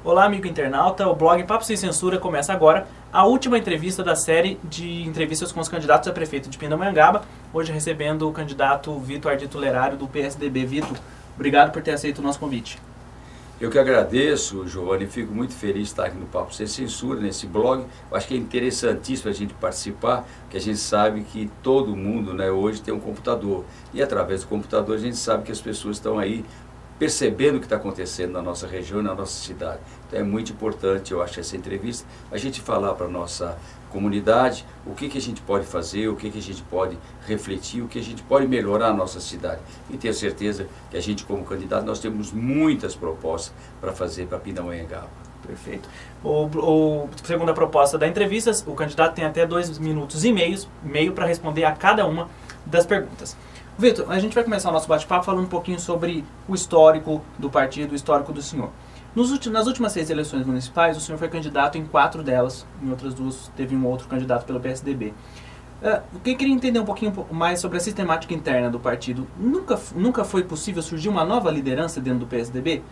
Olá, amigo internauta, o blog Papo Sem Censura começa agora a última entrevista da série de entrevistas com os candidatos a prefeito de Pindamonhangaba, hoje recebendo o candidato Vitor Ardito Lerário do PSDB. Vitor, obrigado por ter aceito o nosso convite. Eu que agradeço, Giovanni, fico muito feliz de estar aqui no Papo Sem Censura, nesse blog. Eu acho que é interessantíssimo a gente participar, porque a gente sabe que todo mundo, né, hoje tem um computador. E através do computador a gente sabe que as pessoas estão aí percebendo o que está acontecendo na nossa região e na nossa cidade. Então é muito importante, eu acho, essa entrevista, a gente falar para a nossa comunidade o que a gente pode fazer, o que a gente pode refletir, o que a gente pode melhorar a nossa cidade. E tenho certeza que a gente, como candidato, nós temos muitas propostas para fazer para Pindamonhangaba. Perfeito. Segundo a proposta da entrevista, o candidato tem até 2 minutos e meio para responder a cada uma das perguntas. Vitor, a gente vai começar o nosso bate-papo falando um pouquinho sobre o histórico do partido, o histórico do senhor. Nas últimas 6 eleições municipais, o senhor foi candidato em 4 delas, em outras 2 teve um outro candidato pelo PSDB. Eu queria entender um pouquinho mais sobre a sistemática interna do partido. Nunca foi possível surgir uma nova liderança dentro do PSDB?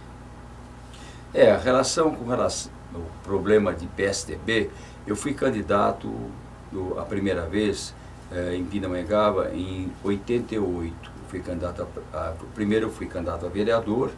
A relação com o problema de PSDB, eu fui candidato a primeira vez em Pindamonhangaba em 88. Primeiro eu fui candidato a vereador,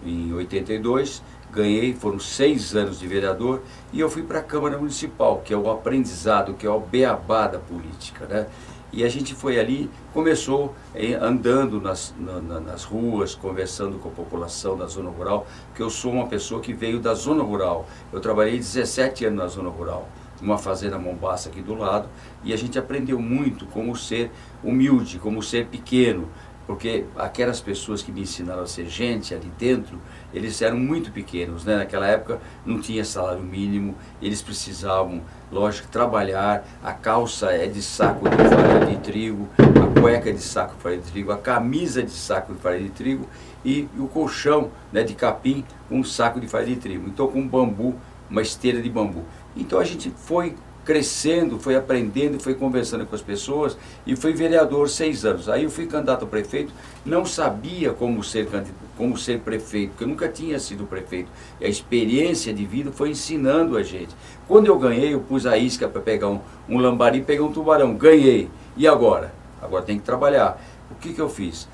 em 82, ganhei, foram 6 anos de vereador, e eu fui para a Câmara Municipal, que é o aprendizado, que é o beabá da política, né? E a gente foi ali, começou andando nas ruas, conversando com a população da zona rural, porque eu sou uma pessoa que veio da zona rural. Eu trabalhei 17 anos na zona rural, numa fazenda Mombaça aqui do lado, e a gente aprendeu muito como ser humilde, como ser pequeno, porque aquelas pessoas que me ensinaram a ser gente ali dentro, eles eram muito pequenos, né? Naquela época não tinha salário mínimo, eles precisavam, lógico, trabalhar, a calça é de saco de farinha de trigo, a cueca é de saco de farinha de trigo, a camisa é de saco de farinha de trigo e o colchão, né, de capim com um saco de farinha de trigo, então com bambu, uma esteira de bambu. Então a gente foi crescendo, foi aprendendo, foi conversando com as pessoas e fui vereador 6 anos. Aí eu fui candidato a prefeito, não sabia como ser prefeito, porque eu nunca tinha sido prefeito. E a experiência de vida foi ensinando a gente. Quando eu ganhei, eu pus a isca para pegar um lambari, pegar um tubarão. Ganhei. E agora? Agora tem que trabalhar. O que eu fiz?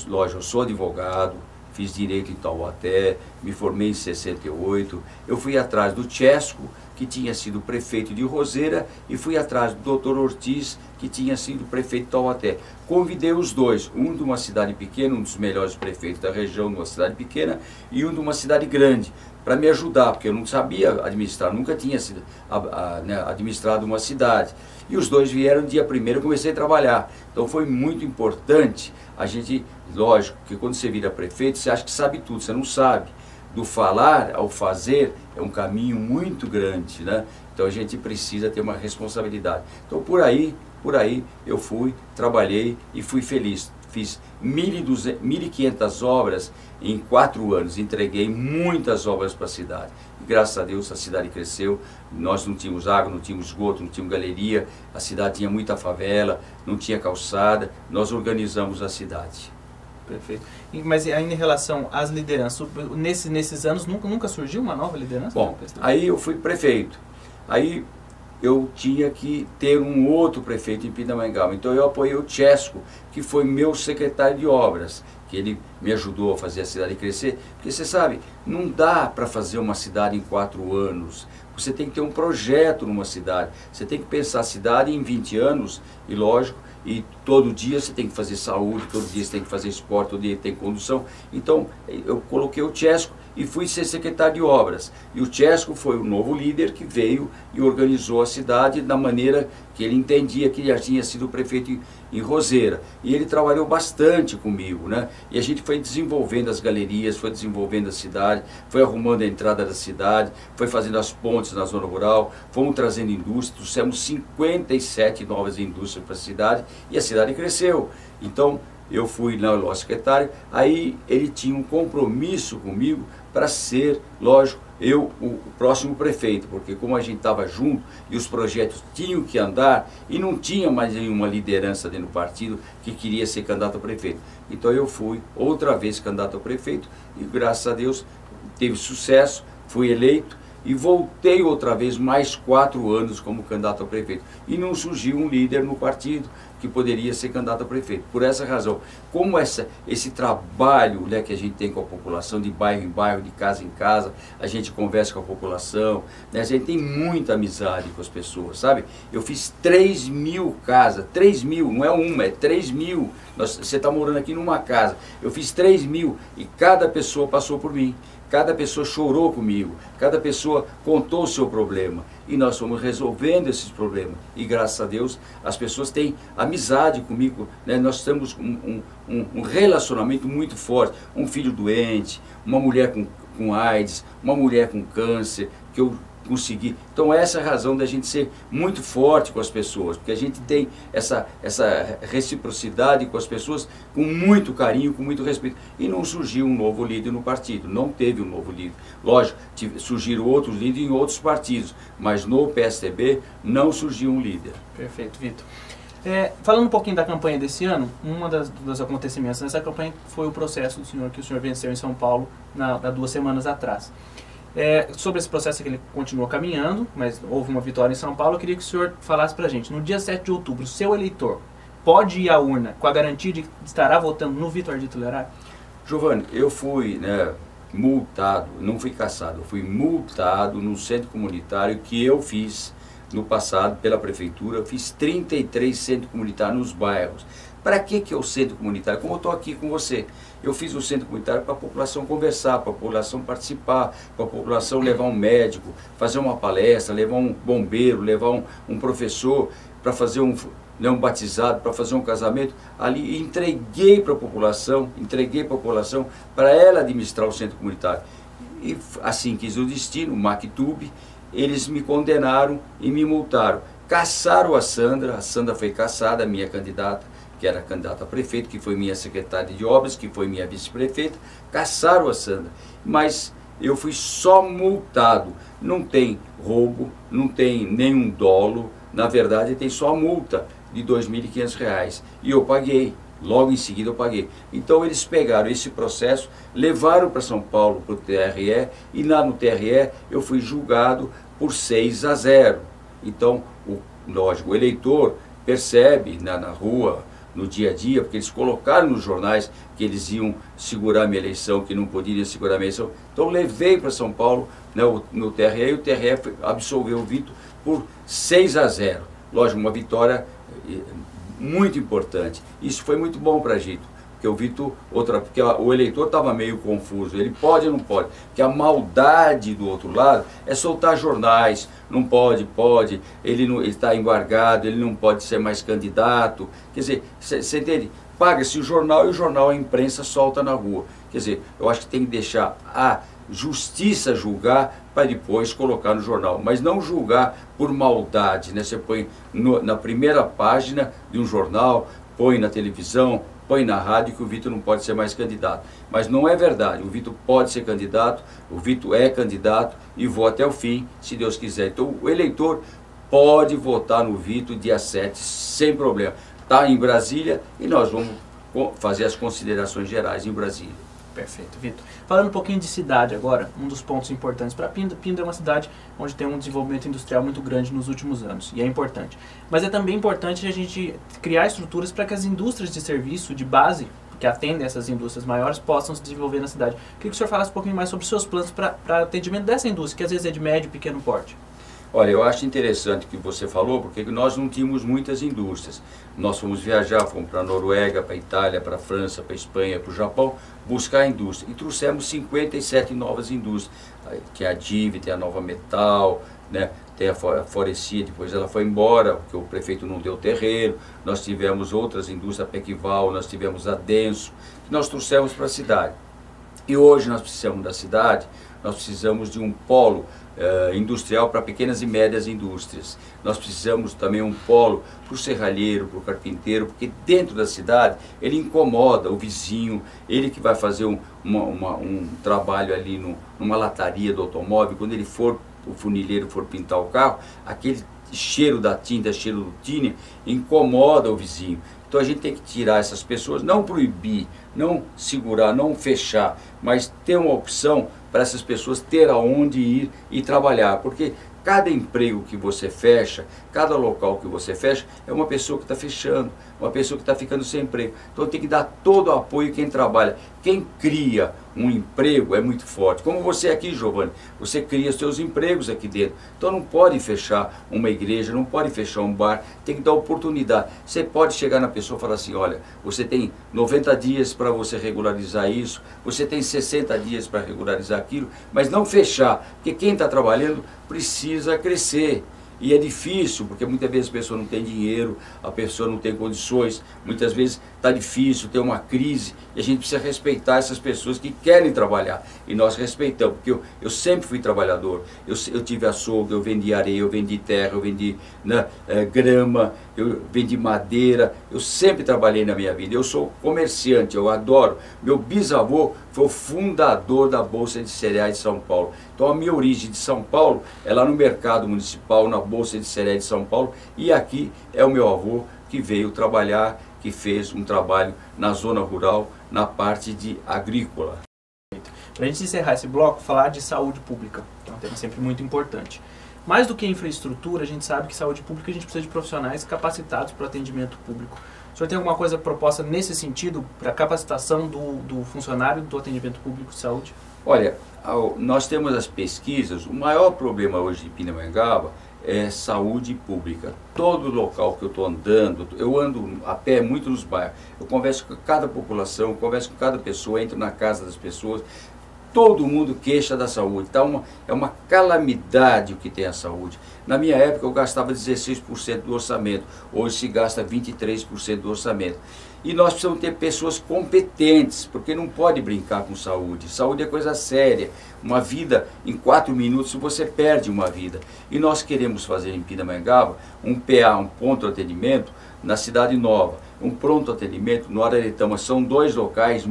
Lógico, eu sou advogado, fiz direito em Taubaté, me formei em 68, eu fui atrás do Chesco, que tinha sido prefeito de Roseira, e fui atrás do Dr. Ortiz, que tinha sido prefeito de Taubaté. Convidei os dois, um de uma cidade pequena, um dos melhores prefeitos da região, de uma cidade pequena, e um de uma cidade grande, para me ajudar, porque eu não sabia administrar, nunca tinha sido administrado uma cidade. E os dois vieram dia 1º, eu comecei a trabalhar. Então foi muito importante a gente, lógico, que quando você vira prefeito, você acha que sabe tudo, você não sabe. Do falar ao fazer é um caminho muito grande, né? Então a gente precisa ter uma responsabilidade. Então por aí eu fui, trabalhei e fui feliz. Fiz 1.500 obras em 4 anos, entreguei muitas obras para a cidade. E graças a Deus a cidade cresceu, nós não tínhamos água, não tínhamos esgoto, não tínhamos galeria, a cidade tinha muita favela, não tinha calçada, nós organizamos a cidade. Perfeito. Mas ainda em relação às lideranças, nesses anos nunca surgiu uma nova liderança? Bom, aí eu fui prefeito. Aí eu tinha que ter um outro prefeito em Pindamonhangaba. Então eu apoiei o Chesco, que foi meu secretário de obras, que ele me ajudou a fazer a cidade crescer. Porque você sabe, não dá para fazer uma cidade em 4 anos. Você tem que ter um projeto numa cidade. Você tem que pensar a cidade em 20 anos, e lógico, e todo dia você tem que fazer saúde, todo dia você tem que fazer esporte, todo dia tem condução. Então eu coloquei o Chesco e fui ser secretário de obras. E o Chesco foi o novo líder que veio e organizou a cidade da maneira que ele entendia, que já tinha sido prefeito em Roseira. E ele trabalhou bastante comigo, né? E a gente foi desenvolvendo as galerias, foi desenvolvendo a cidade, foi arrumando a entrada da cidade, foi fazendo as pontes na zona rural, fomos trazendo indústrias, trouxemos 57 novas indústrias para a cidade e a cidade cresceu. Então eu fui lá no secretário, aí ele tinha um compromisso comigo para ser, lógico, eu o próximo prefeito, porque como a gente estava junto e os projetos tinham que andar e não tinha mais nenhuma liderança dentro do partido que queria ser candidato a prefeito. Então eu fui outra vez candidato a prefeito e graças a Deus teve sucesso, fui eleito e voltei outra vez mais 4 anos como candidato a prefeito. E não surgiu um líder no partido que poderia ser candidato a prefeito. Por essa razão, como esse trabalho, né, que a gente tem com a população, de bairro em bairro, de casa em casa, a gente conversa com a população, né, a gente tem muita amizade com as pessoas, sabe? Eu fiz 3.000 casas, 3.000, não é uma, é 3.000. Você está morando aqui numa casa, eu fiz 3.000 e cada pessoa passou por mim. Cada pessoa chorou comigo, cada pessoa contou o seu problema e nós fomos resolvendo esses problemas. E graças a Deus as pessoas têm amizade comigo, né? Nós temos um relacionamento muito forte. Um filho doente, uma mulher com AIDS, uma mulher com câncer, que eu consegui. Então essa é a razão da gente ser muito forte com as pessoas, porque a gente tem essa reciprocidade com as pessoas, com muito carinho, com muito respeito. E não surgiu um novo líder no partido, não teve um novo líder. Lógico, surgiram outros líderes em outros partidos, mas no PSDB não surgiu um líder. Perfeito, Vitor. Falando um pouquinho da campanha desse ano, um dos acontecimentos nessa campanha foi o processo do senhor, que o senhor venceu em São Paulo há 2 semanas atrás. Sobre esse processo que ele continua caminhando, mas houve uma vitória em São Paulo, eu queria que o senhor falasse pra gente, no dia 7 de outubro, o seu eleitor pode ir à urna com a garantia de que estará votando no Vitor Ardito Lerai? Giovanni, eu fui, né, multado, não fui caçado, eu fui multado no centro comunitário que eu fiz no passado pela prefeitura. Eu fiz 33 centros comunitários nos bairros. Para que é o centro comunitário? Como eu estou aqui com você, eu fiz o centro comunitário para a população conversar, para a população participar, para a população levar um médico, fazer uma palestra, levar um bombeiro, levar um professor, para fazer um batizado, para fazer um casamento. Ali entreguei para a população para ela administrar o centro comunitário. E assim quis o destino, o Mactub, eles me condenaram e me multaram. Caçaram a Sandra foi caçada, minha candidata, que era candidata a prefeito, que foi minha secretária de obras, que foi minha vice-prefeita. Caçaram a Sandra, mas eu fui só multado. Não tem roubo, não tem nenhum dolo, na verdade tem só multa de R$ 2.500 e eu paguei. Logo em seguida eu paguei. Então eles pegaram esse processo, levaram para São Paulo, para o TRE, e lá no TRE eu fui julgado por 6-0. Então, lógico, o eleitor percebe na rua, no dia a dia, porque eles colocaram nos jornais que eles iam segurar a minha eleição, que não poderiam segurar a minha eleição. Então levei para São Paulo, né, no TRE, e o TRE absolveu o Vitor por 6-0. Lógico, uma vitória muito importante. Isso foi muito bom para a gente, porque o Vitor, porque o eleitor estava meio confuso, ele pode ou não pode, porque a maldade do outro lado é soltar jornais, não pode, ele está embargado, ele não pode ser mais candidato. Quer dizer, você entende? Paga-se o jornal e o jornal, a imprensa solta na rua. Quer dizer, eu acho que tem que deixar a justiça julgar para depois colocar no jornal, mas não julgar por maldade, né? Você põe na primeira página de um jornal, põe na televisão, põe na rádio que o Vitor não pode ser mais candidato. Mas não é verdade, o Vitor pode ser candidato, o Vitor é candidato e vou até o fim, se Deus quiser. Então o eleitor pode votar no Vitor dia 7, sem problema. Está em Brasília e nós vamos fazer as considerações gerais em Brasília. Perfeito, Vitor. Falando um pouquinho de cidade agora, um dos pontos importantes para Pinda. Pinda é uma cidade onde tem um desenvolvimento industrial muito grande nos últimos anos, e é importante. Mas é também importante a gente criar estruturas para que as indústrias de serviço, de base, que atendem essas indústrias maiores, possam se desenvolver na cidade. Queria que o senhor falasse um pouquinho mais sobre os seus planos para atendimento dessa indústria, que às vezes é de médio e pequeno porte. Olha, eu acho interessante o que você falou, porque nós não tínhamos muitas indústrias. Nós fomos viajar, fomos para a Noruega, para a Itália, para a França, para a Espanha, para o Japão, buscar indústria. E trouxemos 57 novas indústrias, que é a DIV, tem a Nova Metal, né? Tem a Forestia, depois ela foi embora, porque o prefeito não deu terreno. Nós tivemos outras indústrias, a Pequival, nós tivemos a Denso, que nós trouxemos para a cidade. E hoje nós precisamos da cidade, nós precisamos de um polo industrial para pequenas e médias indústrias. Nós precisamos também um polo para o serralheiro, para o carpinteiro, porque dentro da cidade ele incomoda o vizinho, ele que vai fazer um trabalho ali numa lataria do automóvel, quando ele for, o funileiro for pintar o carro, aquele cheiro da tinta, cheiro do tiner, incomoda o vizinho. Então a gente tem que tirar essas pessoas, não proibir, não segurar, não fechar, mas ter uma opção para essas pessoas ter aonde ir e trabalhar, porque cada emprego que você fecha, cada local que você fecha, é uma pessoa que está fechando, uma pessoa que está ficando sem emprego. Então tem que dar todo o apoio quem trabalha. Quem cria um emprego é muito forte. Como você aqui, Giovanni, você cria seus empregos aqui dentro. Então não pode fechar uma igreja, não pode fechar um bar, tem que dar oportunidade. Você pode chegar na pessoa e falar assim, olha, você tem 90 dias para você regularizar isso, você tem 60 dias para regularizar aquilo, mas não fechar, porque quem está trabalhando precisa crescer. E é difícil, porque muitas vezes a pessoa não tem dinheiro, a pessoa não tem condições, muitas vezes está difícil, tem uma crise, e a gente precisa respeitar essas pessoas que querem trabalhar. E nós respeitamos, porque eu sempre fui trabalhador. Eu tive açougue, eu vendi areia, eu vendi terra, eu vendi grama, eu vendi madeira, eu sempre trabalhei na minha vida. Eu sou comerciante, eu adoro. Meu bisavô foi o fundador da Bolsa de Cereais de São Paulo. Então a minha origem de São Paulo é lá no mercado municipal, na Bolsa de Cereais de São Paulo, e aqui é o meu avô que veio trabalhar, que fez um trabalho na zona rural, na parte de agrícola. Para a gente encerrar esse bloco, falar de saúde pública, que é um tema sempre muito importante. Mais do que infraestrutura, a gente sabe que saúde pública a gente precisa de profissionais capacitados para o atendimento público. O senhor tem alguma coisa proposta nesse sentido, para a capacitação do funcionário do atendimento público de saúde? Olha, nós temos as pesquisas, o maior problema hoje de Pindamonhangaba é saúde pública. Todo local que eu estou andando, eu ando a pé muito nos bairros, eu converso com cada população, eu converso com cada pessoa, entro na casa das pessoas, todo mundo queixa da saúde. Então é uma calamidade o que tem a saúde. Na minha época eu gastava 16% do orçamento, hoje se gasta 23% do orçamento. E nós precisamos ter pessoas competentes, porque não pode brincar com saúde. Saúde é coisa séria. Uma vida, em 4 minutos, você perde uma vida. E nós queremos fazer em Pindamonhangaba um PA, um ponto de atendimento, na Cidade Nova. Um pronto atendimento no Araretama. São 2 locais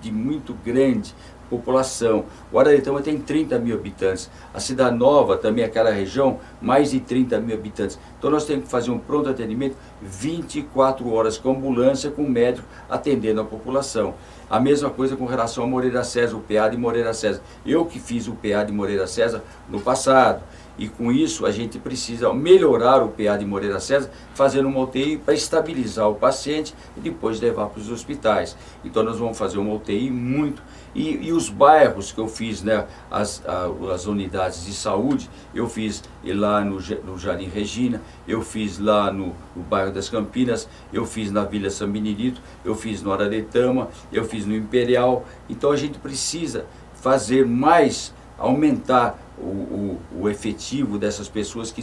de muito grande população. O Araretama tem 30 mil habitantes. A Cidade Nova, também aquela região, mais de 30 mil habitantes. Então nós temos que fazer um pronto atendimento 24 horas com ambulância, com médico atendendo a população. A mesma coisa com relação a Moreira César, o PA de Moreira César. Eu que fiz o PA de Moreira César no passado. E com isso a gente precisa melhorar o PA de Moreira César, fazendo uma UTI para estabilizar o paciente e depois levar para os hospitais. Então nós vamos fazer uma UTI muito... E os bairros que eu fiz, né, as unidades de saúde, eu fiz lá no Jardim Regina, eu fiz lá no bairro das Campinas, eu fiz na Vila São Benedito, eu fiz no Araretama, eu fiz no Imperial. Então a gente precisa fazer mais, aumentar o efetivo dessas pessoas que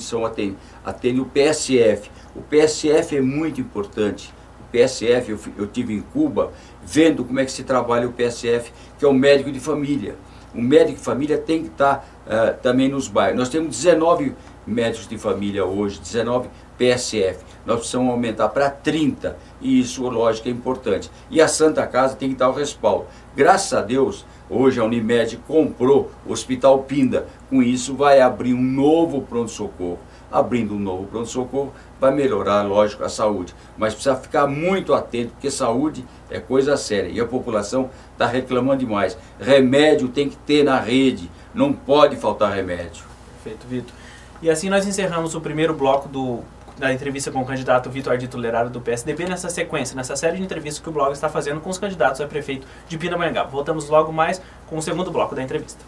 atendem o PSF. O PSF é muito importante. O PSF, eu tive em Cuba, vendo como é que se trabalha o PSF, que é o médico de família. O médico de família tem que estar também nos bairros. Nós temos 19 médicos de família hoje, 19 PSF. Nós precisamos aumentar para 30, e isso, lógico, é importante. E a Santa Casa tem que dar o respaldo. Graças a Deus, hoje a Unimed comprou o Hospital Pinda. Com isso vai abrir um novo pronto-socorro. Abrindo um novo pronto-socorro, vai melhorar, lógico, a saúde. Mas precisa ficar muito atento, porque saúde é coisa séria. E a população está reclamando demais. Remédio tem que ter na rede, não pode faltar remédio. Perfeito, Vitor. E assim nós encerramos o primeiro bloco da entrevista com o candidato Vitor Ardito Leraro do PSDB, nessa sequência, nessa série de entrevistas que o blog está fazendo com os candidatos a prefeito de Pindamonhangaba. Voltamos logo mais com o segundo bloco da entrevista.